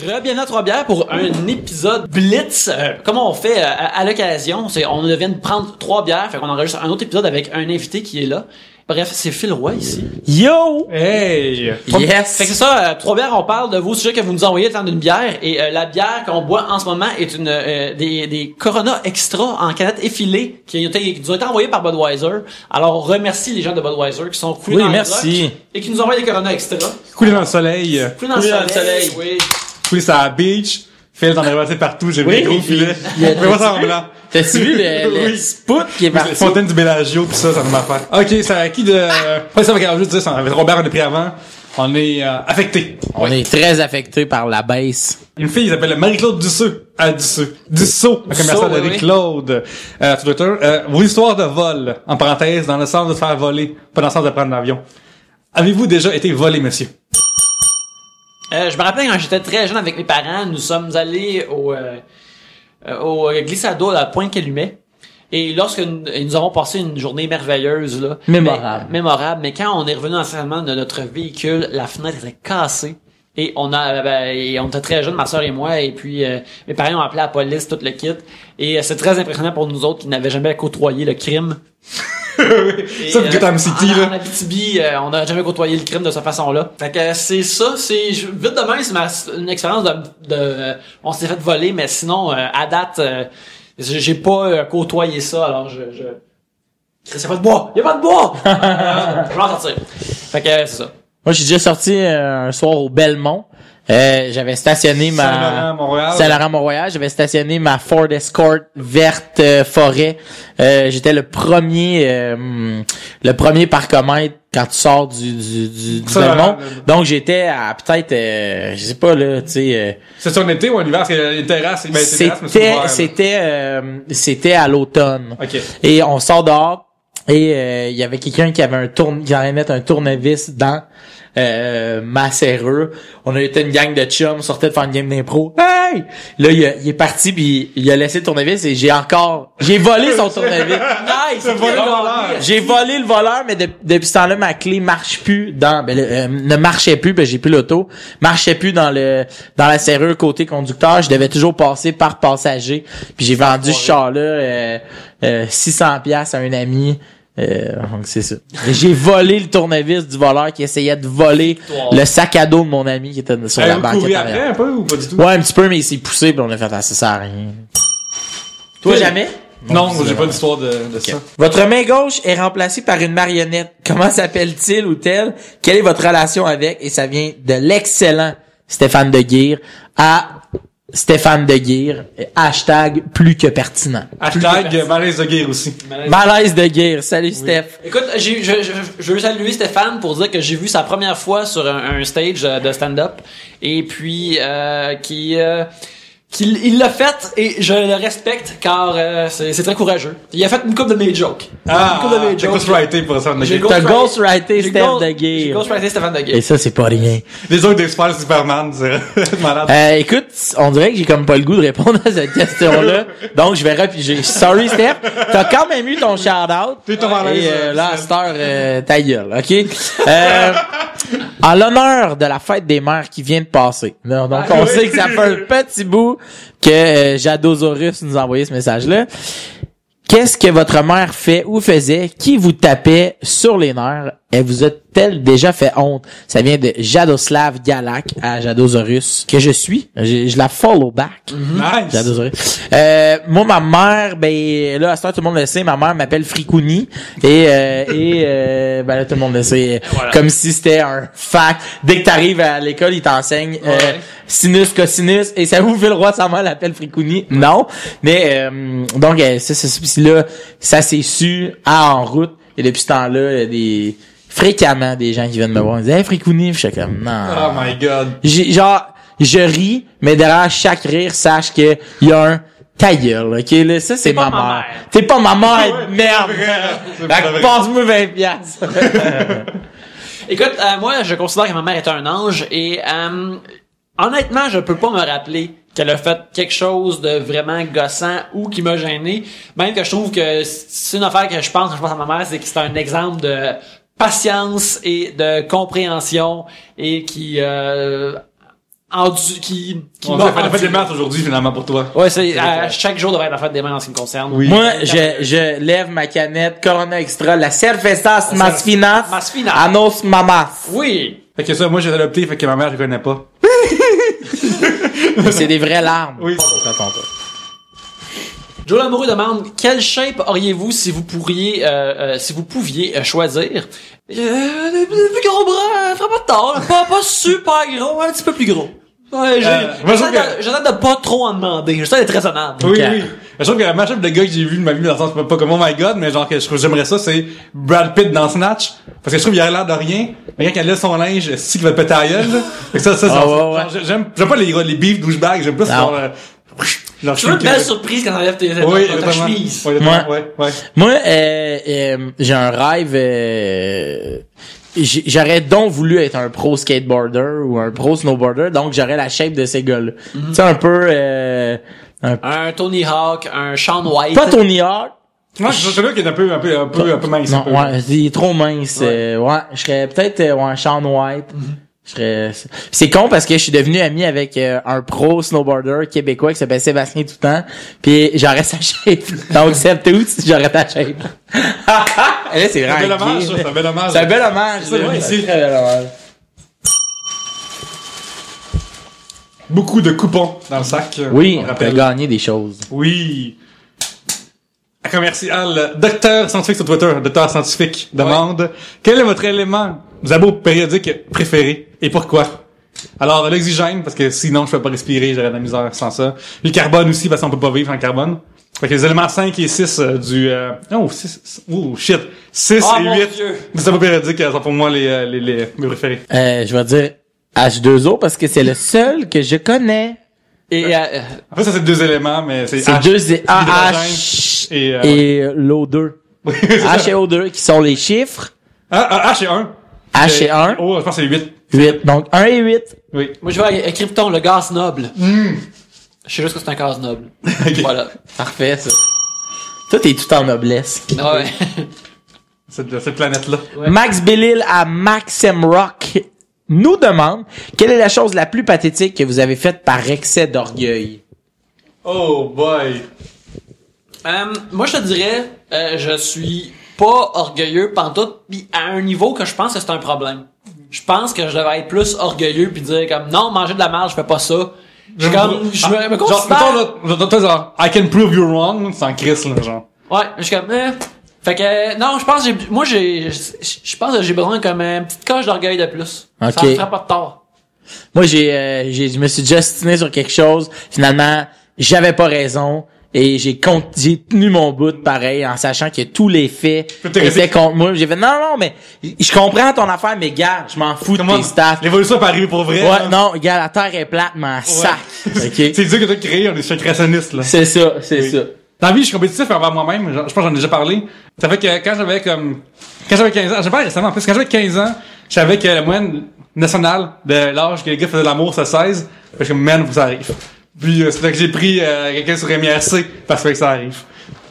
Bienvenue à Trois-Bières pour un épisode Blitz. Comme on fait à l'occasion, on vient de prendre 3 bières, fait qu'on enregistre un autre épisode avec un invité qui est là. Bref, c'est Phil Roy ici. Yo! Hey! Yes! Fait que c'est ça, 3 bières, on parle de vos sujets que vous nous envoyez le temps d'une bière. Et la bière qu'on boit en ce moment est une des Corona Extra en canette effilée qui nous ont été envoyées par Budweiser. Alors on remercie les gens de Budweiser qui sont coulés dans le rock et qui nous envoient des Corona Extra. Coulé dans le soleil. Coulés dans le soleil, oui. Coulé sur la beach. Phil t'en as passé partout, j'ai vu les gros filets. Mais moi ça en blanc. T'as-tu vu le spout qui est parti? Fontaine du Bellagio pis ça m'a fait. Ok, c'est à qui de... Ouais, ça va juste dire, ça avait Robert, on est pris avant. On est affecté. On est très affecté par la baisse. Une fille, qui s'appelle Marie-Claude Dussault, un commerçant de Marie-Claude, sur Twitter. Vos histoires de vol, en parenthèse, dans le sens de se faire voler, pas dans le sens de prendre l'avion. Avez-vous déjà été volé, monsieur? Je me rappelle quand j'étais très jeune avec mes parents, nous sommes allés au glissade d'eau à Pointe-Calumet. Et lorsque nous avons passé une journée merveilleuse, là. Mémorable. Mais quand on est revenu entièrement de notre véhicule, la fenêtre était cassée. Et on était très jeunes, ma sœur et moi, et puis mes parents ont appelé la police, tout le kit. Et c'est très impressionnant pour nous autres qui n'avaient jamais côtoyé le crime. Ça, Gotham City, là. En Abitibi, on n'a jamais côtoyé le crime de cette façon-là. Fait que c'est ça, vite de même, c'est une expérience de on s'est fait voler, mais sinon, à date, j'ai pas côtoyé ça, alors c'est pas de bois! Y'a pas de bois! Je vais en sortir. Fait que c'est ça. Moi, j'ai déjà sorti un soir au Belmont. J'avais stationné Saint-Laurent-Montréal. J'avais stationné ma Ford Escort verte forêt. J'étais le premier parcomètre quand tu sors du Belmont. Donc j'étais à peut-être je sais pas là, tu sais c'est sur l'été ou en hiver? Parce que les terrasses, c'était à l'automne. Okay. Et on sort dehors et il y avait quelqu'un qui avait qui allait mettre un tournevis dans ma serrure. On a été une gang de chums, on sortait de faire une game d'impro. Hey! Là, il est parti pis il a laissé le tournevis et j'ai volé son tournevis. Nice! J'ai volé le voleur, mais depuis ce temps-là, ma clé marche plus ne marchait plus, j'ai plus l'auto. Marchait plus dans la serrure côté conducteur. Je devais toujours passer par passager. Puis j'ai vendu ce char-là, 600$ à un ami. Donc c'est ça. J'ai volé le tournevis du voleur qui essayait de voler le sac à dos de mon ami qui était sur la banquette arrière. Après un peu ou pas du tout? Ouais, un petit peu, mais il s'est poussé puis on a fait ça sert à rien. Toi jamais? Non, j'ai pas d'histoire de ça. Votre main gauche est remplacée par une marionnette. Comment s'appelle-t-il ou tel? Quelle est votre relation avec? Et ça vient de l'excellent Stéphane Deguire à Stéphane Deguire, hashtag plus que pertinent. Hashtag malaise de guerre aussi. Malaise de guerre. Salut, oui. Steph. Écoute, je veux saluer Stéphane pour dire que j'ai vu sa première fois sur un stage de stand-up et puis qu'il l'a fait et je le respecte car c'est très courageux. Il a fait une couple de mes jokes. T'as ghostwrité pour ça. T'as ghostwrité Steph Deguire. J'ai ghostwrité Stéphane Deguire. Et ça, c'est pas rien. Les autres experts Superman, c'est malade. Écoute, on dirait que j'ai comme pas le goût de répondre à cette question-là. Donc, je vais repiger. Sorry, Steph. T'as quand même eu ton shout-out. T'es ton malaise. Et là, à cette heure, ta gueule, OK? En l'honneur de la fête des mères qui vient de passer. Donc, on sait que ça fait un petit bout que Jadosaurus nous a envoyé ce message-là. Qu'est-ce que votre mère fait ou faisait qui vous tapait sur les nerfs? Elle vous a-t-elle déjà fait honte? Ça vient de Jadoslav Galak à Jadosaurus, que je suis. Je la follow back. Nice. Jadosaurus. Moi, ma mère, là, à ce temps, tout le monde le sait, ma mère m'appelle Fricouni. Et là, tout le monde le sait. Voilà. Comme si c'était un fact. Dès que t'arrives à l'école, ils t'enseignent, sinus, cosinus, et ça vous fait le roi, sa mère l'appelle Fricouni. Non. Mais, donc, là, ça s'est su en route. Et depuis ce temps-là, il y a fréquemment des gens qui viennent me voir et disent, hey, Fricouni, je suis comme, non. Oh my god. Je ris, mais derrière chaque rire, sache que il y a un ta gueule, ok, là, ça, c'est ma mère. T'es pas ma mère, merde. Passe-moi 20$. Écoute, moi, je considère que ma mère est un ange et, honnêtement, je peux pas me rappeler qu'elle a fait quelque chose de vraiment gossant ou qui m'a gêné. Même que je trouve que c'est une affaire que je pense à ma mère, c'est que c'est un exemple de patience et de compréhension et qui qui on va faire la fête des mères aujourd'hui, finalement, pour toi. Ouais, chaque jour devrait être la fête des mères en ce qui me concerne. Oui. Moi, je lève ma canette Corona Extra, la cervezas más finas a nos mamás. Oui. Fait que ça, moi, j'ai adopté, fait que ma mère, je connais pas. C'est des vraies larmes. Oui. Joe Lamoureux demande quelle shape auriez-vous si vous pouviez choisir. Plus gros bras, ferait pas de tort, pas super gros, un petit peu plus gros. Ouais, j'essaie de pas trop en demander, j'essaie d'être raisonnable. Oui, oui. Je trouve que la shape de gars que j'ai vu de ma vie, dans le sens pas comme oh my god, mais genre que j'aimerais ça, c'est Brad Pitt dans Snatch. Parce que je trouve qu'il a l'air de rien. Mais quand il lève son linge, c'est qu'il va péter à la gueule, là. Fait que ça, j'aime pas les beefs douchebags, j'aime plus genre tu veux une belle surprise quand t'enlèves ta chemise. Moi, j'ai un rêve, j'aurais donc voulu être un pro skateboarder ou un pro snowboarder, donc j'aurais la shape de ces gars-là. Tu sais, un peu, un Tony Hawk, un Shaun White. Pas Tony Hawk. Moi, je suis là qui est un peu mince. Non, ouais, il est trop mince. Ouais, je serais peut-être, un Shaun White. C'est con parce que je suis devenu ami avec un pro snowboarder québécois qui s'appelle Sébastien Toutan, puis j'aurais sa shape. Donc Seb, t'es où si j'aurais ta shape? Là, c'est vraiment c'est un bel hommage. C'est un bel hommage. C'est un très bel hommage. Beaucoup de coupons dans le sac. Oui, on peut gagner des choses. Oui. Commercial Docteur Scientifique sur Twitter, Docteur Scientifique demande quel est votre élément zabo périodique préféré et pourquoi? Alors l'oxygène parce que sinon je peux pas respirer, j'aurais de la misère sans ça. Le carbone aussi parce qu'on peut pas vivre sans carbone. Fait que les éléments 5 et 6 du 6 et 8 du zabo périodique sont pour moi mes préférés. Je vais dire H2O parce que c'est le seul que je connais. Et en fait ça c'est deux éléments mais c'est H et l'O2. H et O2 qui sont les chiffres. H et 1. H et 1. Oh, je pense que c'est 8. 8. Donc 1 et 8. Oui. Moi je vais à Krypton, le gaz noble. Je sais juste que c'est un gaz noble. Okay. Voilà. Parfait ça. Toi t'es tout en noblesse. Ouais. cette planète-là. Ouais. Max Bellil à Maxim Rock nous demande quelle est la chose la plus pathétique que vous avez faite par excès d'orgueil. Oh boy. Moi je te dirais, je suis pas orgueilleux pantoute, pis à un niveau que je pense que c'est un problème. Je pense que je devrais être plus orgueilleux puis dire comme non, manger de la marge, je fais pas ça. Je me considère... genre, I can prove you wrong, c'est en crise là, genre. Ouais, je suis comme fait que non, je pense que j'ai besoin comme une petite coche d'orgueil de plus. Okay. Ça me ferait pas de tort. Moi je me suis justiné sur quelque chose, finalement, j'avais pas raison. Et j'ai tenu mon bout pareil en sachant que tous les faits étaient contre moi. J'ai fait non mais je comprends ton affaire mais gars, je m'en fous de tes stats. L'évolution peut arriver pour vrai. Ouais, hein? Non, gars, la terre est plate, m'en sac. Okay. C'est dur que t'as créé, on est créationniste là. C'est ça. Dans la vie, je suis compétitif envers moi-même, je pense que j'en ai déjà parlé. Ça fait que quand j'avais 15 ans, j'ai pas récemment en plus, quand j'avais 15 ans, je savais que la moyenne nationale de l'âge que les gars faisaient de l'amour, c'est 16. Fait que man, faut que ça arrive. Puis c'est là que j'ai pris quelqu'un sur MRC parce que ça arrive.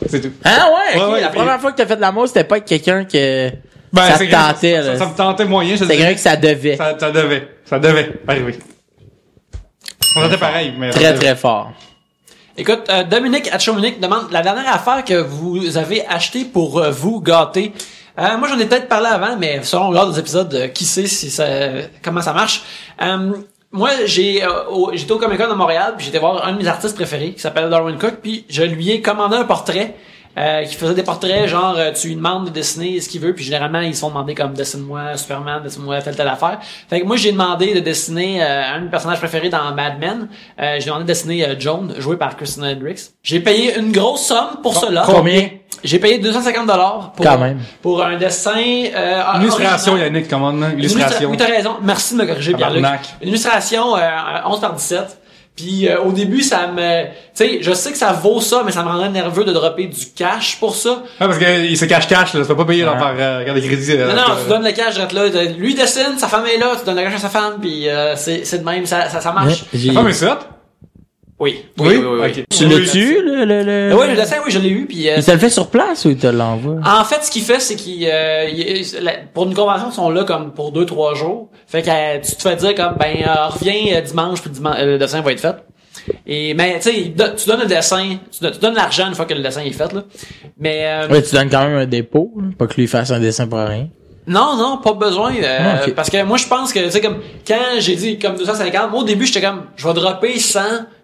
C'est tout. Ah ouais, okay. La première fois que t'as fait de l'amour, c'était pas avec quelqu'un que ça te tentait. Ça me tentait moyen. C'était quelqu'un que ça devait. Ça devait arriver. On était pareil, mais très fort. Écoute, Dominique Hatchominique demande la dernière affaire que vous avez achetée pour vous gâter. Moi, j'en ai peut-être parlé avant, mais selon lors des épisodes, qui sait comment ça marche. Moi, j'étais au Comic-Con de Montréal, puis j'étais voir un de mes artistes préférés, qui s'appelle Darwin Cook, puis je lui ai commandé un portrait, qui faisait des portraits, genre, tu lui demandes de dessiner ce qu'il veut, puis généralement, ils se font demander comme, dessine-moi Superman, dessine-moi telle affaire. Fait que moi, j'ai demandé de dessiner un de mes personnages préférés dans Mad Men. J'ai demandé de dessiner Joan, joué par Christina Hendricks. J'ai payé une grosse somme pour cela. Combien? J'ai payé 250$ pour un dessin illustration, Yannick, comment illustration. Oui, t'as raison. Merci de me corriger, Pierre-Luc. Une illustration 11 par 17. Puis au début, ça me... Tu sais, je sais que ça vaut ça, mais ça me rendrait nerveux de dropper du cash pour ça. Ouais, parce qu'il se cache, là. Tu peux pas payer par carte de crédit. Non, tu donnes le cash, là. Lui dessine, sa femme est là, tu donnes le cash à sa femme, puis c'est de même, ça marche. Sa femme est sorte? Oui. Okay. Tu l'as-tu, le... Oui, le dessin, oui, je l'ai eu, puis... il te le fait sur place ou il te l'envoie? En fait, ce qu'il fait, c'est pour une convention, ils sont là comme pour 2-3 jours. Fait que tu te fais dire comme, reviens dimanche, puis le dessin va être fait. Mais tu sais, tu donnes le dessin, tu donnes l'argent une fois que le dessin est fait, là. Mais... ouais, tu donnes quand même un dépôt, là, pas que lui fasse un dessin pour rien. Non, pas besoin. Okay. Parce que moi, je pense que, tu sais, comme, quand j'ai dit comme 250, moi, au début, j'étais comme, je vais dropper 100,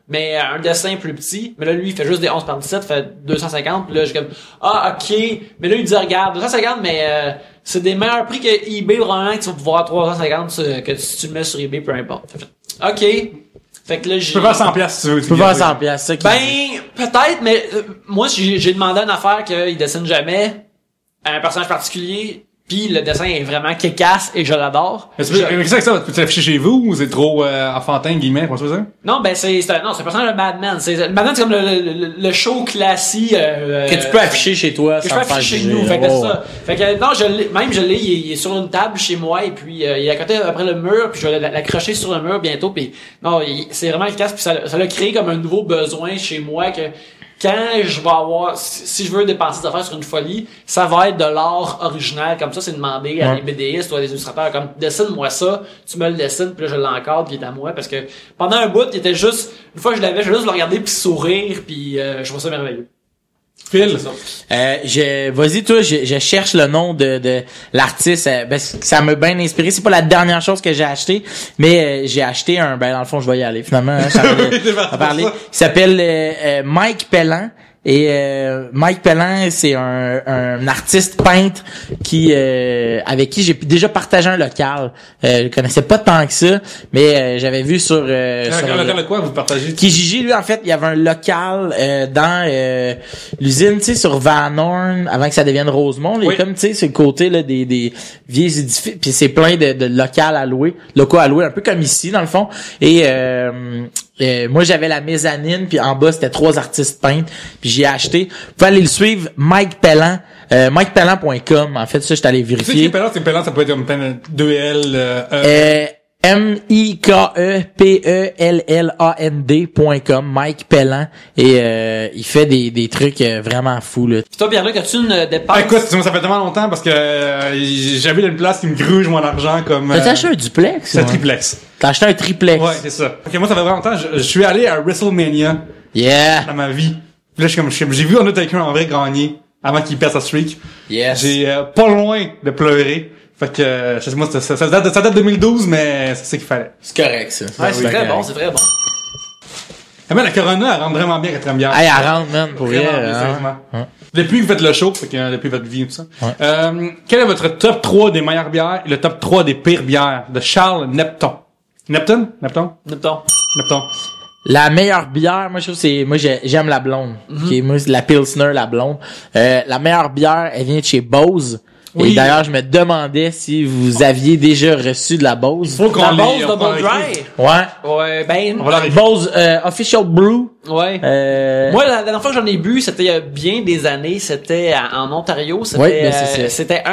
mais un dessin plus petit. Mais là, lui, il fait juste des 11 par 17, fait 250. Puis là, j'ai comme, ok. Mais là, il dit, regarde, 250, mais c'est des meilleurs prix que eBay, vraiment, que tu vas pouvoir 350, que si tu le mets sur eBay, peu importe. Fait, ok. Fait que là, tu peux faire 100$ si tu veux. Tu peux faire 100$, ça qui... peut-être, mais moi, j'ai demandé à une affaire qu'il dessine jamais un personnage particulier. Pis le dessin est vraiment kick-ass et je l'adore. Mais qu'est-ce que ça? Tu peux l'afficher chez vous ou c'est trop enfantin, guillemets, pour ça? Non, c'est un personnage de Mad Men. Le Mad Men, c'est comme le show classique que tu peux afficher chez toi sans faire chez nous. Fait que c'est ça. Fait que non, je l'ai, il est sur une table chez moi et puis il est à côté après le mur puis je vais l'accrocher sur le mur bientôt puis non, c'est vraiment efficace puis ça l'a créé comme un nouveau besoin chez moi que quand je vais avoir, si je veux dépenser des affaires sur une folie, ça va être de l'art original. Comme ça, c'est demander à des BDistes ou à des illustrateurs, comme, dessine-moi ça, tu me le dessines, puis là, je l'encadre, puis il est à moi. Parce que pendant un bout, il était juste, une fois que je l'avais, je juste le regarder puis sourire, puis je trouve ça merveilleux. Phil. Vas-y, toi, je cherche le nom de l'artiste, parce que ça m'a bien inspiré. C'est pas la dernière chose que j'ai acheté, mais j'ai acheté dans le fond, je vais y aller, finalement. Parler. Il s'appelle Mike Pellan. Et Mike Pellan, c'est un artiste peintre qui avec qui j'ai déjà partagé un local. Je connaissais pas tant que ça, mais j'avais vu sur local de quoi vous partagez? Kijiji, lui, en fait, il y avait un local dans l'usine, tu sais, sur Van Horn, avant que ça devienne Rosemont. Oui. Comme, tu sais, c'est le côté là des vieilles édifices, puis c'est plein de locaux à louer, un peu comme ici, dans le fond. Et moi, j'avais la mezzanine, puis en bas, c'était 3 artistes peintres, puis j'ai acheté. Vous pouvez aller le suivre, Mike Pellan, MikePellan.com. En fait, ça, j'étais allé vérifier. C'est Pellan, ça peut être comme 2L, MikePelland.com, Mike Pellan, et il fait des trucs vraiment fous là. Pis toi, Pierre-Luc, as-tu une dépense? Écoute, ça fait tellement longtemps parce que j'avais une place qui me gruge mon argent comme... T'as acheté un duplex? C'est un triplex. T'as acheté un triplex? Ouais, c'est ça. Ok, moi, ça fait vraiment longtemps. Je suis allé à WrestleMania. Yeah! Dans ma vie. Puis là, j'ai vu Undertaker en vrai gagner avant qu'il perde sa streak. Yes. J'ai pas loin de pleurer. Fait que, je sais moi, ça date 2012, mais c'est ce qu'il fallait. C'est correct, ça. Ouais, c'est très bon, c'est très bon. Ah, mais la Corona, elle rentre vraiment bien, 4e bière. Hey, elle rentre, man, pour vraiment bien, sérieusement. Depuis que vous faites le show, fait que depuis votre vie et tout ça. Ouais. Quel est votre top 3 des meilleures bières et le top 3 des pires bières de Charles Nepton? Nepton? La meilleure bière, moi, je trouve j'aime la blonde. Okay, moi, c'est la Pilsner, la blonde. La meilleure bière, elle vient de chez Bose. Oui. Et d'ailleurs, je me demandais si vous aviez déjà reçu de la Bose. Faut qu'on la Bose Double Dry. Ouais. Bose Official Brew. Ouais. Moi, la dernière fois que j'en ai bu, c'était il y a bien des années. C'était en Ontario. C'était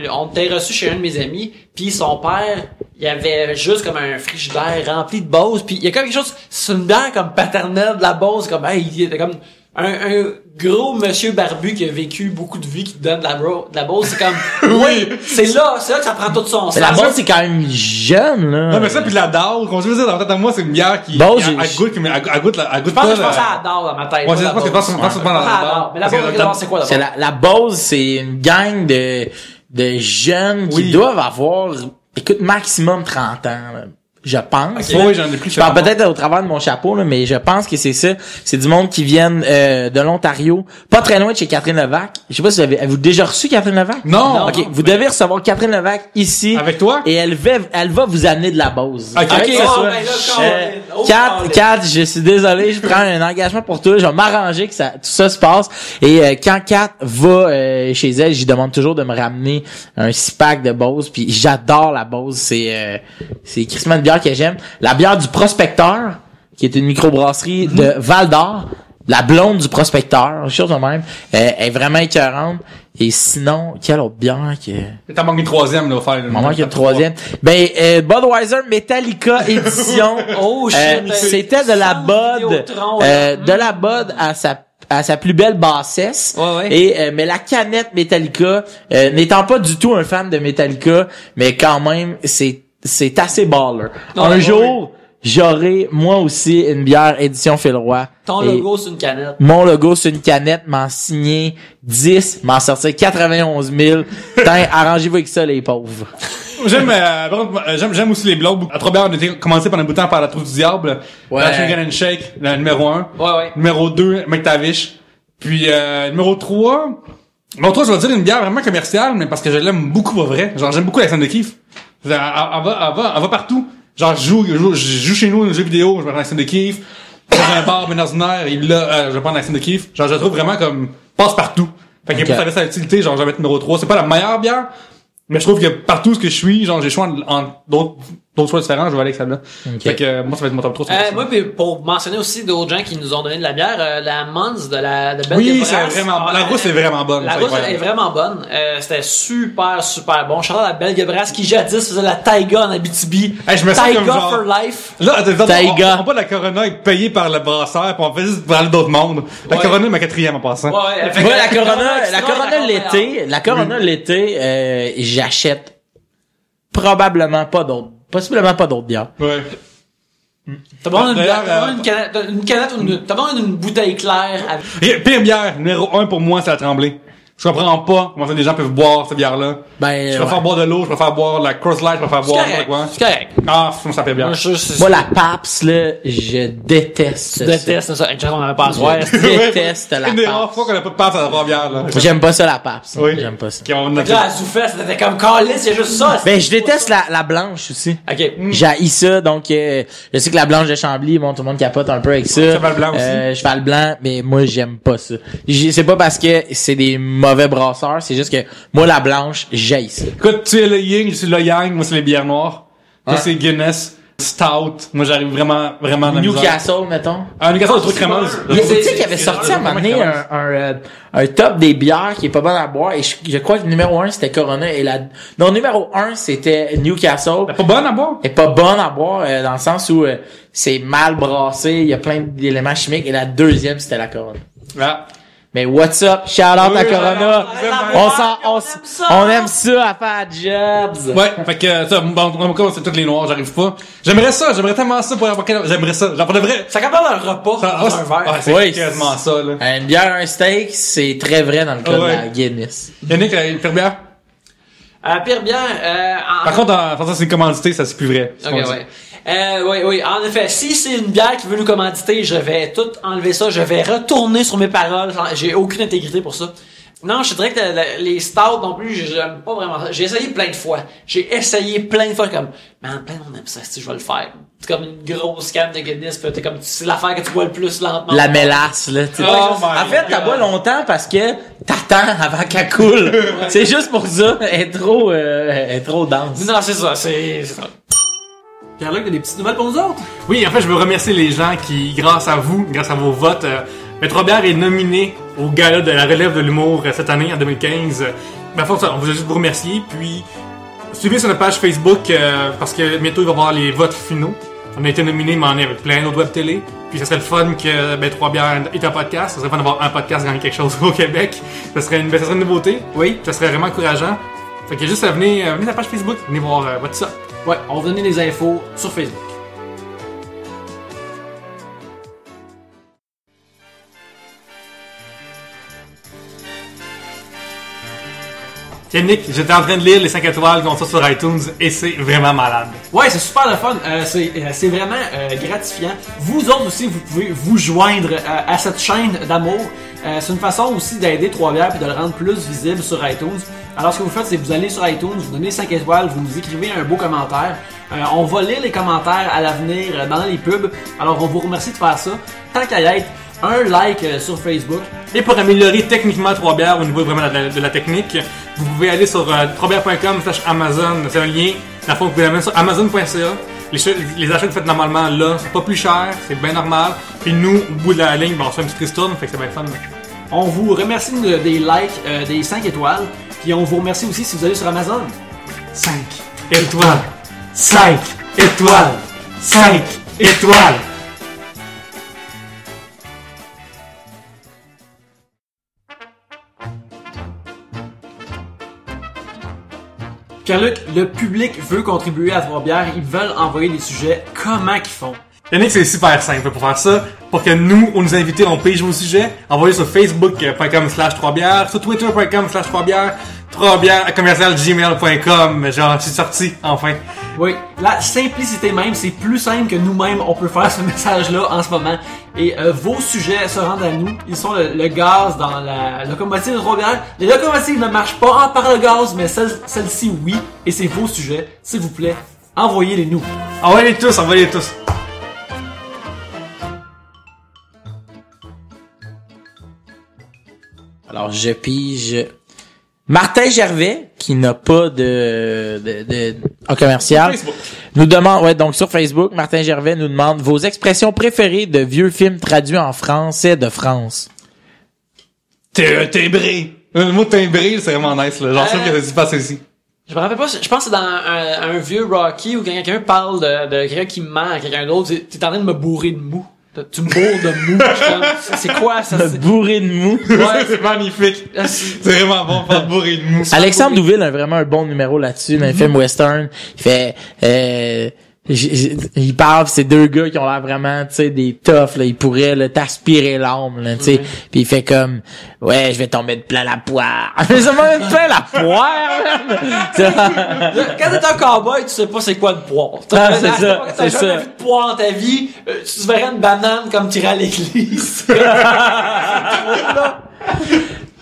on était reçu chez un de mes amis. Puis son père, il y avait juste comme un frigidaire rempli de Bose. Puis il y a comme quelque chose, c'est une bière comme paternelle de la Bose. Comme, il était comme un gros monsieur barbu qui a vécu beaucoup de vie qui te donne de la Bose, c'est comme oui, c'est là que ça prend tout son sens. La Bose c'est quand même jeune là. Non mais ça puis la Dao, comme je veux dire dans tête à moi c'est une bière qui Bose, elle goûte je pense à la Dao dans ma tête. Ouais, je pense que pas dans la Dao. Mais la Bose c'est quoi d'abord? La Bose c'est une gang de jeunes qui doivent avoir maximum 30 ans là. Je pense. Okay. Oui, j'en ai plus. Je parle peut-être au travers de mon chapeau, là, mais je pense que c'est ça. C'est du monde qui viennent de l'Ontario, pas très loin de chez Catherine Levac. Je sais pas si avez-vous déjà reçu Catherine Levac? Non. Ok, vous devez recevoir Catherine Levac ici. Avec toi? Et elle va vous amener de la Bose. Ok. Kat, je suis désolé, je prends un engagement pour toi. Je vais m'arranger que tout ça se passe. Et quand Kat va chez elle, j'y demande toujours de me ramener un 6-pack de Bose. Puis j'adore la Bose. C'est crissement une bière que j'aime. La bière du Prospecteur, qui est une microbrasserie de Val-d'Or. La blonde du prospecteur, quelque chose de même. Elle est vraiment écœurante. Et sinon, quelle autre bière que... T'as manqué une troisième, là, faire. M'en manque une troisième. Ben, Budweiser Metallica édition. Oh, shit. C'était de la Bud, de la Bud à sa plus belle bassesse. Ouais. Et, mais la canette Metallica, n'étant pas du tout un fan de Metallica, mais quand même, c'est assez baller. Un jour, j'aurai, moi aussi, une bière édition Phil Roy. Ton logo, c'est une canette. Mon logo, c'est une canette, m'en signer 10, m'en sortir 91 000. Arrangez-vous avec ça, les pauvres. J'aime aussi les blogs. À Trois-Bières, on était commencé pendant un bout de temps par la Trousse du Diable. Ouais. La Shake and Shake, le numéro 1. Ouais. Numéro 2, McTavish. Puis, numéro 3. Numéro 3, je vais dire une bière vraiment commerciale, mais parce que je l'aime beaucoup, pour vrai. Genre, j'aime beaucoup Alexandre de Keefe. Elle va partout. Genre, je joue chez nous, dans les jeux vidéo, je vais prendre Alexandre de Keefe. Dans un bar, ben ordinaire, je vais prendre Alexandre de Keefe. Genre, je la trouve vraiment comme, passe partout. Fait que, ça avait sa utilité, genre, je vais mettre numéro 3. C'est pas la meilleure bière, mais je trouve que partout ce que je suis, genre, j'ai le choix en d'autres choix différents, je vais aller avec celle-là. Fait que, moi, ça va être mon top 3. Moi, puis pour mentionner aussi d'autres gens qui nous ont donné de la bière, la Mons de Belgique. Oui, c'est vraiment, la rousse est vraiment bonne. La rousse est vraiment bonne. C'était super bon. Charles la Belgique qui jadis faisait la Taiga en Abitibi. Je me sens Taiga comme genre... for life. Là, Taiga. on pas la Corona est payée par le brasseur, pis on fait juste parler d'autres mondes. La Corona est ma quatrième en passant. Ouais, la Corona l'été, j'achète probablement pas d'autres. Possiblement pas d'autres bières. Ouais. T'as besoin d'une canette ou t'as besoin d'une bouteille claire avec... Pire bière, numéro 1 pour moi, c'est la Tremblay. Je comprends pas comment des gens peuvent boire cette bière-là. Ben, je préfère boire de l'eau, je préfère boire la Coors Light, je préfère boire quoi. C'est correct. Ah, ça fait bien. Moi, la Pabst, là, je déteste. Tu détestes ça. Une chose qu'on avait pas à se ouais, je déteste la Pabst. Une des rares fois qu'on a pas de Pabst à la trois bières, là. J'aime pas ça, la Pabst. Oui. J'aime pas ça. Là, à Zoufest, c'était comme Carlis, c'est juste ça. Ben, je déteste la blanche aussi. Ok. J'haïs ça, donc, je sais que la blanche de Chambly, bon, tout le monde capote un peu avec ça. Cheval blanc aussi. Cheval blanc, mais moi, j'aime pas ça. C'est pas parce que c'est des mauvais brasseurs, c'est juste que moi, la blanche, j'haïs ça. Écoute, tu es le yin, je suis le yang, moi c'est les bières noires. Moi c'est Guinness, Stout. Moi j'arrive vraiment dans la Newcastle, mettons. Newcastle, le truc crémeuse. Tu sais qu'il avait sorti à un moment donné un top des bières qui est pas bon à boire, et je crois que le numéro 1 c'était Corona, et numéro 1 c'était Newcastle. Elle est pas bonne à boire? Elle est pas bonne à boire, dans le sens où c'est mal brassé, il y a plein d'éléments chimiques, et la deuxième c'était la Corona. Ah. Mais what's up? Shout out à Corona. On aime ça à faire jobs. Ouais, fait que ça, bon, c'est toutes les noirs, j'arrive pas. J'aimerais tellement ça pour avoir j'aimerais ça. Genre pour de vrai. Ça capable un repas dans un verre. C'est quasiment ça, là. Une bière, un steak, c'est très vrai dans le cas de la Guinness. Yannick, pire bière? Pire bière, Par contre, en c'est une commandité, ça c'est plus vrai. Ok, ouais. Oui, en effet, si c'est une bière qui veut nous commanditer, je vais tout enlever ça, je vais retourner sur mes paroles, j'ai aucune intégrité pour ça. Non, je dirais que les stouts non plus, j'aime pas vraiment ça. J'ai essayé plein de fois. Comme, man, plein de monde aime ça, si je vais le faire. C'est comme une grosse canne de Guinness, pis t'es comme, c'est l'affaire que tu bois le plus lentement. La mélasse, là, tu sais. En fait, t'as bois longtemps parce que t'attends avant qu'elle coule. C'est juste pour ça. Elle est trop dense. Non, c'est ça. Pierre-Luc, t'as des petites nouvelles pour nous autres? Oui, en fait, je veux remercier les gens qui, grâce à vos votes, Trois-Bières est nominé au gala de la relève de l'humour cette année, en 2015. On vous a juste vous remercier, puis suivez sur notre page Facebook, parce que bientôt il va y avoir les votes finaux. On a été nominé, mais on est avec plein d'autres web télé. Puis ça serait le fun que Trois-Bières est un podcast. Ça serait fun d'avoir un podcast gagner quelque chose au Québec. Ça serait une nouveauté. Oui. Ça serait vraiment encourageant. Fait que juste venez sur la page Facebook, venez voir what's up. Ouais, on va donner les infos sur Facebook. Yannick, j'étais en train de lire les 5 étoiles qu'on sort sur iTunes et c'est vraiment malade. Ouais, c'est super le fun. C'est vraiment gratifiant. Vous autres aussi, vous pouvez vous joindre à cette chaîne d'amour. C'est une façon aussi d'aider Trois-Bières et de le rendre plus visible sur iTunes. Alors, ce que vous faites, c'est que vous allez sur iTunes, vous donnez 5 étoiles, vous nous écrivez un beau commentaire. On va lire les commentaires à l'avenir dans les pubs. Alors, on vous remercie de faire ça. Tant qu'à y être, un like sur Facebook. Et pour améliorer techniquement Trois-Bières au niveau vraiment de la technique, vous pouvez aller sur troisbières.com/Amazon. C'est un lien. Dans le fond, vous pouvez aller sur Amazon.ca. les achats que vous faites normalement là, c'est pas plus cher, c'est bien normal. Puis nous, au bout de la ligne, on se fait une petite ristourne, fait que c'est bien fun. On vous remercie des likes, des 5 étoiles. Puis on vous remercie aussi si vous allez sur Amazon. 5 étoiles. 5 étoiles. 5 étoiles. Pierre-Luc, le public veut contribuer à Trois-Bières, ils veulent envoyer des sujets. Comment qu'ils font? Yannick, c'est super simple pour faire ça. Pour que nous, on nous invite, on pige vos sujets, envoyez sur facebook.com/3bières, sur twitter.com/3bières, 3bières@gmail.com. Genre, c'est sorti, enfin. Oui, la simplicité même, c'est plus simple que nous-mêmes, on peut faire ce message-là en ce moment. Et vos sujets se rendent à nous. Ils sont le gaz dans la locomotive de Trois-Bières. Les locomotives ne marchent pas par le gaz, mais celle-ci, oui. Et c'est vos sujets. S'il vous plaît, envoyez-les nous. Envoyez-les tous, envoyez-les tous. Alors, je pige Martin Gervais, qui n'a pas en commercial, nous demande, donc sur Facebook, Martin Gervais nous demande vos expressions préférées de vieux films traduits en français de France. Timbré. Le mot timbré, c'est vraiment nice, là. Genre, ça que ça se passe ici. Je me rappelle pas, je pense que c'est dans un vieux Rocky où quelqu'un parle de quelqu'un qui ment à quelqu'un d'autre, t'es en train de me bourrer de mou. Tu me bourres de mou. C'est quoi ça? Bourré de mou. Ouais, c'est magnifique. C'est vraiment bon pour bourrer de mou. Alexandre Douville a vraiment un bon numéro là-dessus dans les films western. Il fait, il parle, c'est deux gars qui ont l'air vraiment, tu sais, des toughs, là. Ils pourraient, là, t'aspirer l'âme, là, tu sais. Puis il fait comme, ouais, je vais tomber de plein la poire. Mais ça m'a de plein la poire, man. Quand t'es un cowboy, tu sais pas c'est quoi le poire. Ah, c'est ça. T'as jamais vu de poire dans ta vie, tu te verrais une banane comme tirer à l'église.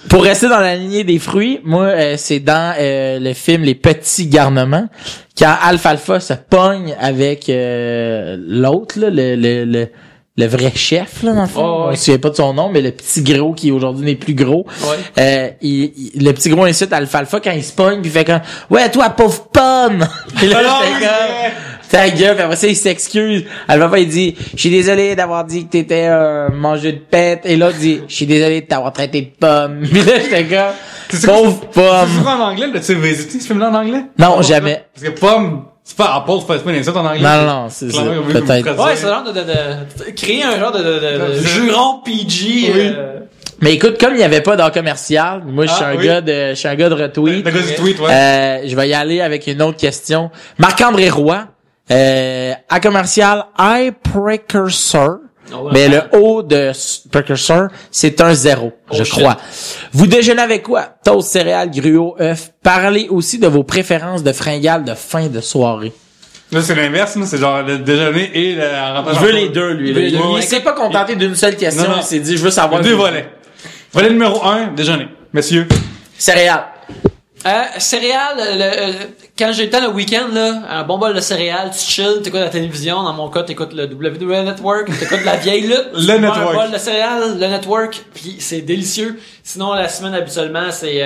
Pour rester dans la lignée des fruits, moi, c'est dans le film Les Petits Garnements, quand Alfalfa se pogne avec l'autre, là, le vrai chef, là, dans le fond. Je me souviens pas de son nom, mais le petit gros qui aujourd'hui n'est plus gros. Ouais. Le petit gros incite Alfalfa quand il se pogne, puis il fait comme ouais, toi, pauvre pomme! Puis là, ta gueule, puis après ça, il s'excuse. Alfalfa, il dit, je suis désolé d'avoir dit que t'étais un mangeur de pète. Et l'autre dit, je suis désolé de t'avoir traité de pomme. Puis là, j'étais comme, pauvre pomme. C'est en anglais, le tu visité ce film-là en anglais? Non, jamais. Parce que pomme, c'est pas Apple, c'est pas une insulte en anglais. Non, c'est ça. Peut-être. Ouais, c'est genre de créer un genre de juron PG. Oui. Mais écoute, comme il n'y avait pas dans commercial, moi je suis un gars de retweet. Le gars du tweet, ouais. Je vais y aller avec une autre question. Marc-André Roy, à commercial, I Precursor. Mais le O de Precursor, c'est un 0, je crois. Vous déjeunez avec quoi? Toast, céréales, gruau, œufs. Parlez aussi de vos préférences de fringales de fin de soirée. Là, c'est l'inverse, là. C'est genre le déjeuner et la rentrée. Il veut les deux, lui. Il s'est pas contenté d'une seule question. Il s'est dit, je veux savoir. Deux volets. Volet numéro 1, déjeuner. Messieurs. Céréales. Céréales, quand j'étais le week-end, là, un bon bol de céréales, tu chill, t'écoutes la télévision, dans mon cas, t'écoutes le WWE Network, t'écoutes la vieille lutte, le Network. Un bol de céréales, le Network, puis c'est délicieux. Sinon, la semaine, habituellement, c'est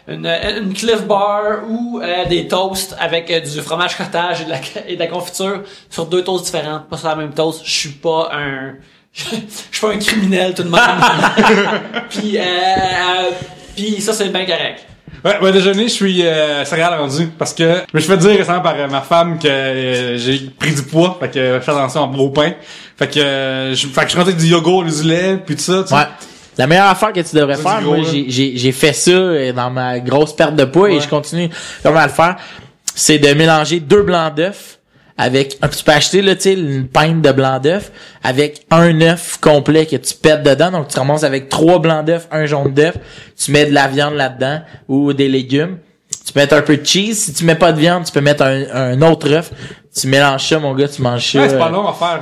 une Cliff Bar ou des toasts avec du fromage cottage et de la confiture sur 2 toasts différents, pas sur la même toast. Je suis pas un criminel tout de même. Puis ça, c'est bien correct. Ouais, déjeuner, je suis céréales rendu parce que je me suis fait dire récemment par ma femme que j'ai pris du poids, fait que je fais attention au pain. Fait que je suis rentré avec du yogourt, du lait, puis tout ça. Tu sais. Ouais. La meilleure affaire que tu devrais faire, moi j'ai fait ça dans ma grosse perte de poids et je continue vraiment à le faire, c'est de mélanger 2 blancs d'œufs avec tu peux acheter là, tu sais, une pinte de blanc d'œuf avec un œuf complet que tu pètes dedans. Donc tu commences avec 3 blancs d'œuf, 1 jaune d'œuf, tu mets de la viande là-dedans ou des légumes. Tu peux mettre un peu de cheese. Si tu mets pas de viande, tu peux mettre un autre œuf. Tu mélanges ça, mon gars, tu manges ça. Ouais, c'est pas long à faire.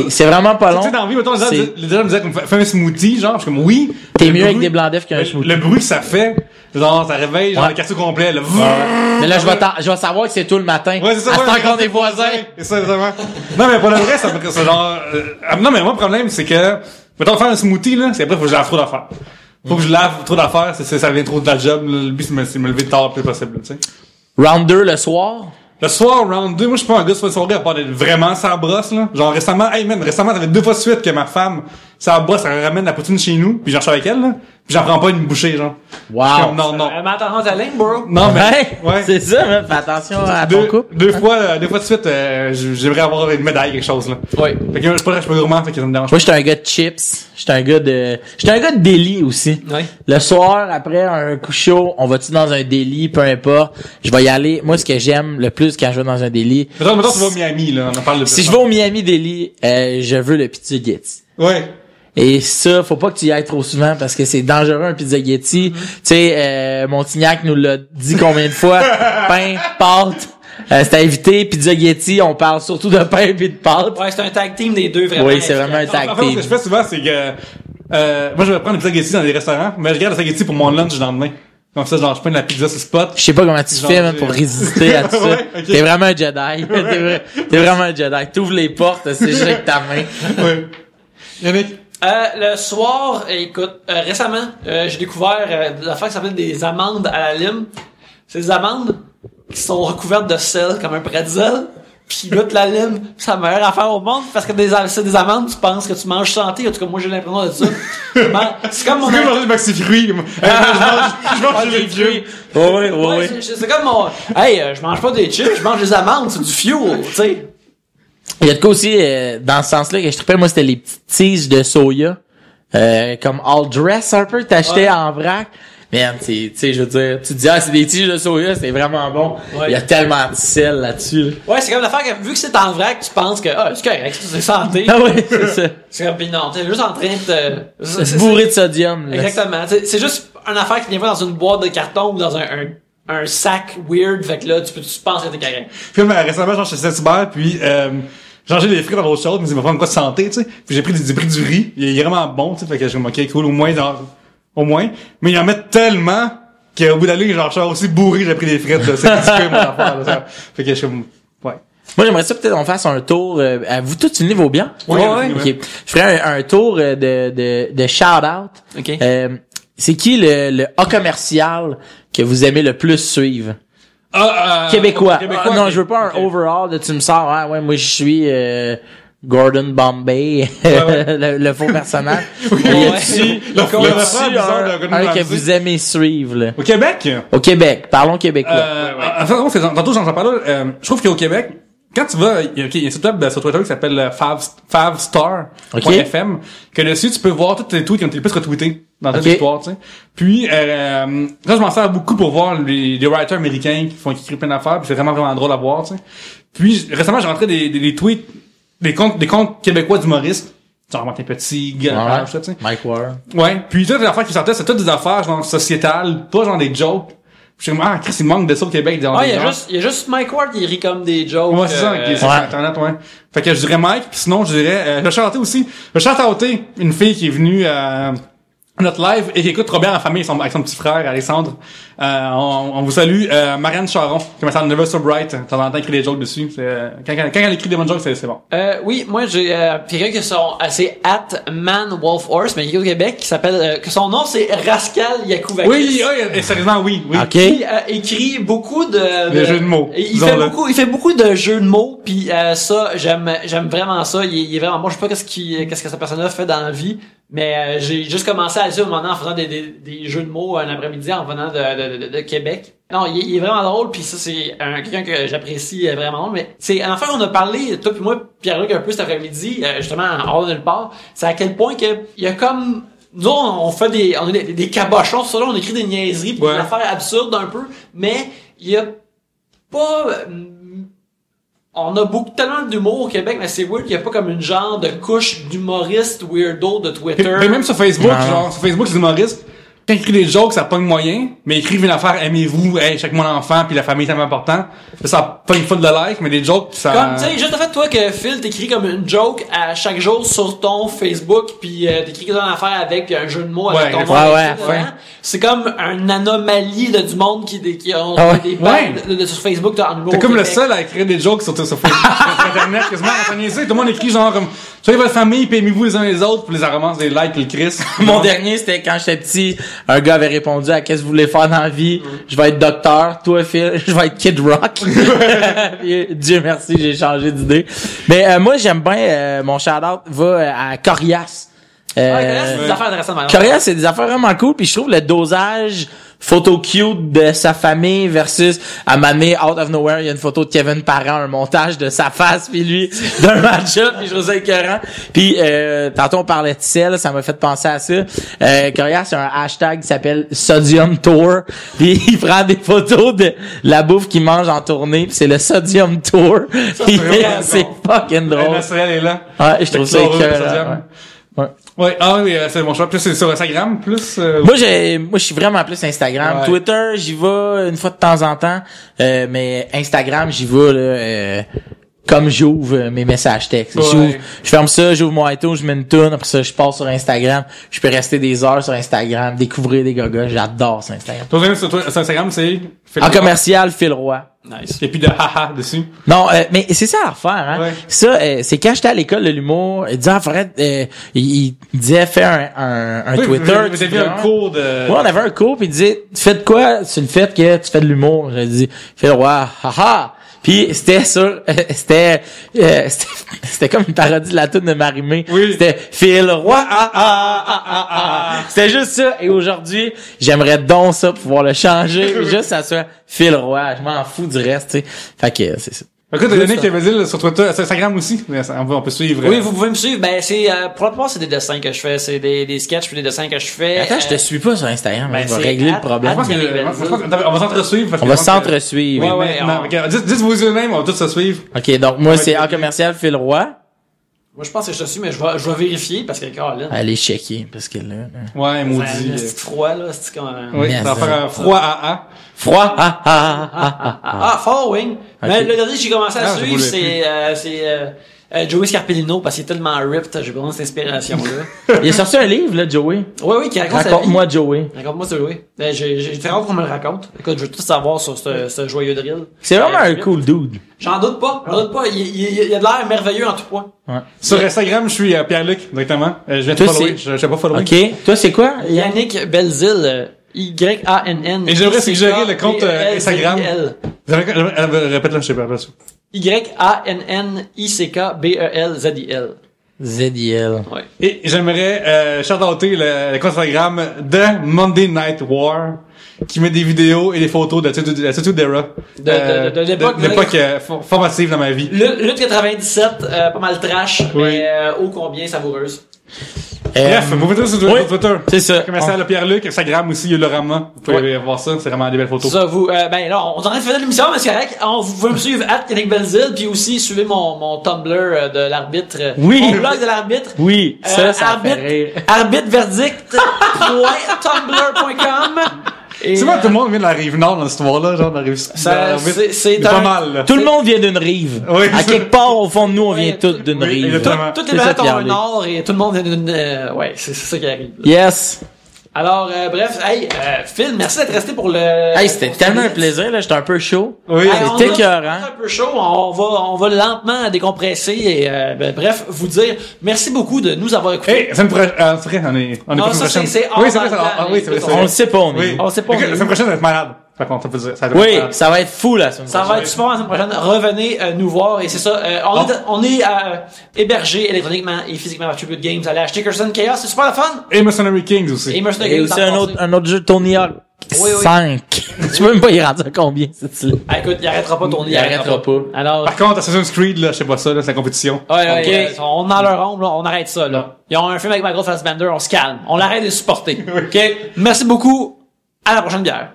C'est vraiment pas long. Tu sais, dans la vie, mettons, les gens me disaient qu'on fait un smoothie, genre, je suis comme, oui. T'es mieux avec des blancs d'œufs qu'un smoothie. Le bruit que ça fait, genre, ça réveille, genre, le quartier complet, là. Mais là, je vais savoir que c'est tout le matin. Ouais, c'est ça. C'est encore des voisins. C'est ça, exactement. Non, mais pour le vrai, c'est genre, non, mais moi, le problème, c'est que, mettons, faire un smoothie, là, c'est après, faut que je lave trop d'affaires. Faut que je lave trop d'affaires, ça vient trop de la job, le but, c'est de me lever tard le plus possible, tu sais. Round 2 le soir. Le soir, round 2, moi, je suis pas un gars sur la soirée à part d'être vraiment sa brosse, là. Genre, récemment, ça fait 2 fois de suite que ma femme, sa brosse, elle ramène la poutine chez nous, puis j'en suis avec elle, là. Puis j'en prends pas une bouchée, genre. Wow. Comme, non. Mais attention à ta ligne, bro. Non, mais. Ouais. C'est ça, même. Fais attention à ton couple. 2 fois de suite, j'aimerais avoir une médaille, quelque chose, là. Oui. Fait que je suis pas gourmand, fait que ça me dérange. Moi, j'étais un gars de chips. J'étais un gars de délit aussi. Oui. Le soir, après un coup chaud, on va-tu dans un délit, peu importe. Je vais y aller. Moi, ce que j'aime le plus quand je vais dans un délit. Mettons, tu vas au Miami, là. On en parle de Si je vais au Miami délit, je veux le pizza Getty. Ouais. Et ça, faut pas que tu y ailles trop souvent parce que c'est dangereux un pizza Getty. Tu sais, Montignac nous l'a dit combien de fois. Pain, pâte. C'est à éviter. Pizza Getty, on parle surtout de pain et de pâte. Ouais, c'est un tag team des deux, vraiment. Oui, c'est vraiment un tag En fait, ce team. que je fais souvent, c'est que, moi, je vais prendre des spaghettis dans des restaurants, mais je garde les spaghettis pour mon lunch le lendemain. Comme ça, genre, je prends de la pizza sur le spot. Je sais pas comment tu Genre, fais, même, pour résister à tout ça. Ouais, ok. T'es vraiment un Jedi. T'es vraiment un Jedi. T'ouvres les portes, c'est juste avec ta main. Ouais. Yannick? Le soir, écoute, récemment, j'ai découvert des affaires qui s'appellent des amandes à la lime. C'est des amandes qui sont recouvertes de sel comme un pretzel. Puis goûte la lime, c'est la meilleure affaire au monde parce que c'est des amandes, tu penses que tu manges santé, en tout cas moi j'ai l'impression de ça. C'est comme mon C'est comme manger des maxi fruits. Je mange des vieux. Ouais. c'est comme mon je mange pas des chips, je mange des amandes, c'est du fuel, tu sais. Il y a de quoi aussi, dans ce sens-là, que je te rappelle, moi, c'était les petites tiges de soya, comme all dress un peu, que t'achetais en vrac. Man, tu sais, je veux dire, tu te dis, c'est des tiges de soya, c'est vraiment bon. Ouais. Il y a tellement de sel là-dessus, là. Ouais, c'est comme l'affaire que, vu que c'est en vrac, tu penses que, c'est correct, c'est santé. Ah oui, c'est ça. C'est comme, pis non, t'es juste en train de C'est bourré de sodium, là. Exactement. C'est juste une affaire qui vient pas dans une boîte de carton ou dans un sac weird, fait que là, tu penses que t'es correct. Puis, récemment, genre, chez Saint-Hubert, puis, j'ai mangé des frites dans l'autre chose, mais c'est pas quoi de santé, tu sais. Puis j'ai pris du riz. Il est vraiment bon, tu sais. Fait que je me dis, ok, cool, au moins. Mais ils en mettent tellement qu'au bout de la ligne, genre, je suis aussi bourré, j'ai pris des frites, là. C'est ridicule, mon affaire, là. Ça. Fait que je suis ouais. Moi, j'aimerais ça peut-être on fasse un tour, à vous tous unir vos biens. Ouais. Ok. Je ferais un tour de shout-out. OK. C'est qui le A commercial que vous aimez le plus suivre? Québécois. Non, je veux pas un overall de tu me sors. Ah ouais, moi je suis Gordon Bombay, le faux personnage. Y a-tu un que vous aimez suivre là? Au Québec? Au Québec, parlons québécois. En fait, tantôt j'en parlais, je trouve qu'au Québec, quand tu vas, il y a un site web sur Twitter qui s'appelle favstar.fm, que dessus tu peux voir tous les tweets qui ont été le plus retweetés dans toute l'histoire, tu sais. Puis, là, je m'en sers beaucoup pour voir les writers américains qui écrivent plein d'affaires, puis c'est vraiment drôle à voir, tu sais. Puis, récemment, j'ai rentré des tweets, des comptes québécois d'humoristes, genre Martin Petit, Guy Lepage, tu sais. Mike Ward. Ouais. Puis, toutes les affaires qui sortaient, c'est toutes des affaires, genre, sociétales, pas genre des jokes. Je suis comme, Chris, il manque de ça au Québec. Il y a juste Mike Ward qui rit comme des jokes. Ouais, c'est ça, qui est sur Internet, ouais. Fait que je dirais Mike, puis sinon, je dirais, je vais chanter aussi. Je vais chanter une fille qui est venue à notre live et qui écoute trop bien en famille avec son petit frère, Alexandre. On vous salue. Marianne Charon, qui m'appelle Never So Bright. T'en entends écrire des jokes dessus. Quand elle écrit des bonnes jokes, c'est bon. Oui, moi, j'ai quelqu'un qui c'est @manwolfhorse, mais il est au Québec, qui s'appelle, que son nom, c'est Rascal Yakouvakis. Oui, sérieusement, oui. OK. Qui écrit beaucoup de jeux de mots. Il fait beaucoup de jeux de mots, puis ça, j'aime vraiment ça. Il est vraiment bon. Je sais pas qu'est-ce que cette personne-là fait dans la vie, mais j'ai juste commencé à le dire au moment en faisant des jeux de mots un après-midi en venant de Québec. Non, il est vraiment drôle, puis ça c'est quelqu'un que j'apprécie vraiment, mais c'est une affaire qu'on a parlé toi puis moi, Pierre-Luc, un peu cet après-midi, justement hors de nulle part, c'est à quel point que il y a comme nous on fait des cabochons sur ça, on écrit des niaiseries puis des affaires absurdes un peu, mais il y a pas on a tellement d'humour au Québec, mais c'est weird qu'il y a pas comme une genre de couche d'humoristes weirdo de Twitter. Mais même sur Facebook, sur Facebook, les humoristes, quand ils écrivent des jokes, ça pogne moyen, mais écrivent une affaire, aimez-vous, chaque mon enfant, puis la famille est tellement important. Ça pogne une fois de like, mais des jokes, ça... Comme, tu sais, juste le fait, toi, que Phil t'écrit comme une joke à chaque jour sur ton Facebook, puis t'écris une affaire avec, puis un jeu de mots avec ton nom. C'est comme une anomalie de du monde qui ont des pages sur Facebook en humour. T'es comme le seul à écrire des jokes sur Facebook, sur Internet, quasiment. Tout le monde écrit genre comme, soyez votre famille, puis aimez-vous les uns les autres, puis les aromances, des likes, puis le Chris. Mon dernier, c'était quand j'étais petit, un gars avait répondu à qu'est-ce que vous voulez faire dans la vie? Je vais être docteur. Toi, Phil, je vais être Kid Rock. Dieu merci, j'ai changé d'idée. Mais moi, j'aime bien, mon shout-out va à Corias. Corias, c'est des affaires intéressantes. Corias, c'est des affaires vraiment cool, puis je trouve le dosage photo cute de sa famille versus à m'amener out of nowhere, il y a une photo de Kevin Parent, un montage de sa face puis lui d'un match-up, puis je trouve ça écœurant. Puis tantôt on parlait de sel, ça m'a fait penser à ça. Corias, c'est un hashtag qui s'appelle Sodium Tour, puis il prend des photos de la bouffe qu'il mange en tournée, puis c'est le Sodium Tour. C'est fucking drôle. Le est là. Ouais, je trouve ça écœurant. Ouais. Ouais, c'est mon choix. Plus c'est sur Instagram, plus. Moi, je suis vraiment plus Instagram. Ouais. Twitter, j'y vais une fois de temps en temps, mais Instagram, j'y vais là. Comme j'ouvre mes messages textes. Ouais. Je ferme ça, j'ouvre mon iTunes, je mets une toune, après ça, je passe sur Instagram. Je peux rester des heures sur Instagram, découvrir des gagas. J'adore ça, Instagram. Ton sur Instagram, c'est... En commercial, Phil Roy. Nice. Et puis de haha dessus. Non, mais c'est ça l'affaire, hein. Ouais. Ça, c'est quand j'étais à l'école de l'humour, il disait, il disait, fais un Twitter. Vous avez un cours de... Ouais, on avait un cours, puis il disait, tu fais de quoi sur le fait que tu fais de l'humour? J'ai dit, Phil Roy, haha. Puis c'était comme une parodie de la tune de Marie-Mé. Oui. C'était Phil Roy. C'était juste ça. Et aujourd'hui, j'aimerais donc ça pouvoir le changer. Juste ça soit Phil Roy. Je m'en fous du reste, tu sais. Fait que c'est ça. Écoute, t'as donné Kevin sur Twitter, sur Instagram aussi. On peut suivre. Oui, vous pouvez me suivre. Ben, c'est, pour la plupart, c'est des dessins que je fais. C'est des sketchs puis des dessins que je fais. Attends, je te suis pas sur Instagram. Ben, je vais régler le problème. On va s'entresuivre. On va s'entresuivre. Ouais, dites vos usernames, on va tous se suivre. Ok, donc moi, c'est en commercial Phil Roy. Moi, je pense que je te suis, mais je vais vérifier parce que Caroline. Allez checker, parce que là. Ouais, maudit. C'est froid, là. C'est comme oui, ça va faire un froid AA. Froid following. Okay. Mais le dernier que j'ai commencé à suivre, c'est Joey Scarpellino, parce qu'il est tellement ripped, j'ai besoin de cette inspiration-là. Il a sorti un livre, là, Joey. Oui, qui raconte Raconte-moi, Joey. Raconte-moi, Joey. J'ai très hâte qu'on me le raconte. Écoute, je veux tout savoir sur ce joyeux drill. C'est vraiment un cool dude. J'en doute pas. Il a de l'air merveilleux en tout point. Ouais. Sur Instagram, je suis Pierre-Luc, directement. Je viens de follower. Je sais pas follower. Ok. Toi, c'est quoi? Yannick Belzil. Y-A-N-N. Et j'aimerais suggérer le compte Instagram. Répète-le, je sais pas. Y-A-N-N-I-C-K-B-E-L-Z-I-L. Z-I-L. Ouais. Et j'aimerais shout-outer le compte Instagram de Monday Night War, qui met des vidéos et des photos de Attitude Era. De l'époque formative dans ma vie. Lutte 97, pas mal trash, oui. Mais ô combien savoureuse. Bref, vous pouvez sur Twitter. C'est ça. Commercial Pierre-Luc, Instagram aussi, il y a le Rama. Vous pouvez voir ça, c'est vraiment des belles photos. Ça, vous, ben là, on est en train de faire l'émission, mais c'est correct. Vous pouvez me suivre @Yannick Belzil, puis aussi suivez mon Tumblr de l'arbitre. Oui. Mon blog de l'arbitre. Oui. Ça fait rire. Arbitreverdict.tumblr.com. C'est moi, tout le monde vient de la rive nord dans cette histoire-là, genre de la rive sud. C'est pas mal, là. Tout le monde vient d'une rive. Oui, à quelque part, au fond de nous, on vient tous d'une rive. Toutes les planètes ont un nord et tout le monde vient d'une, ouais, c'est ça qui arrive. Yes. Alors, bref, hey, Phil, merci d'être resté pour le... Hey, c'était tellement un plaisir, là, j'étais un peu chaud. Oui. C'était écœurant. Un peu chaud, on va lentement décompresser et, bref, vous dire merci beaucoup de nous avoir écoutés. Hey, c'est vrai, on est non, ça, c'est oui, c'est vrai, on le sait pas, on est. On le sait pas. La semaine prochaine, on va être malade. Ça peut dire, oui, ça va être fou la semaine prochaine. Ça va être super la semaine prochaine. Revenez nous voir et c'est ça. On est hébergé électroniquement et physiquement par Tribute Games. Allez acheter Curse and Chaos, c'est super la fun. Et Mercenary Kings aussi. Et aussi un autre jeu Tony Hawk 5. Tu peux même pas y rendre à combien cette là. Écoute, il arrêtera pas Tony. Il arrêtera pas. Alors. Par contre, Assassin's Creed là, je sais pas ça là, c'est la compétition. Ouais, on est dans leur ombre, on arrête ça là. Ils ont un film avec Michael Fassbender, on se calme. On l'arrête de supporter. OK. Merci beaucoup. À la prochaine bière.